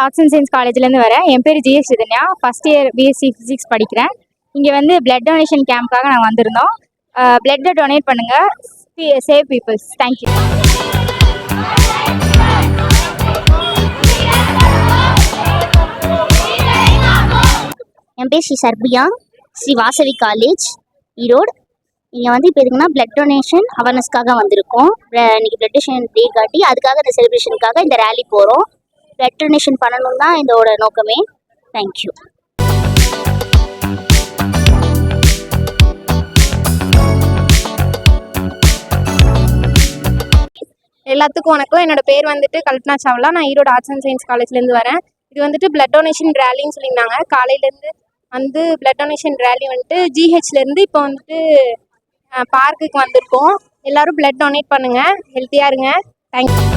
Arts and science காலேஜ்லேருந்து வரேன். என் பேர் G S Sithanya. First year BSc physics படிக்கிறேன். இங்கே வந்து பிளட் டொனேஷன் கேம்ப்காக நாங்கள் வந்திருந்தோம். பிளட்டை டொனேட் பண்ணுங்கள், சேவ் பீப்புள்ஸ். தேங்க்யூ. என் பேர் ஸ்ரீ சர்பியா, ஸ்ரீ வாசவி காலேஜ், ஈரோடு. இங்கே வந்து இப்போ எதுக்குன்னா பிளட் டொனேஷன் அவேர்னஸ்க்காக வந்திருக்கோம். இன்னைக்கு பிளட் டொனேஷன் டே காட்டி அதுக்காக இந்த செலிப்ரேஷனுக்காக இந்த ரேலி போகிறோம். பிளட் டொனேஷன் பண்ணணும் தான் இதோட நோக்கமே. தேங்க்யூ. எல்லாத்துக்கும் வணக்கம். என்னோட பேர் வந்துட்டு கல்பனா சாவ்லா. நான் ஈரோடு ஆர்ட்ஸ் அண்ட் சயின்ஸ் காலேஜ்லேருந்து வரேன். இது வந்துட்டு பிளட் டொனேஷன் ரேலின்னு சொல்லியிருந்தாங்க. காலையிலேருந்து வந்து பிளட் டொனேஷன் ரேலி வந்துட்டு ஜிஹெச்லேருந்து இப்போ வந்துட்டு பார்க்குக்கு வந்திருக்கோம். எல்லோரும் பிளட் டொனேட் பண்ணுங்கள், ஹெல்த்தியாக இருங்க. தேங்க்யூ.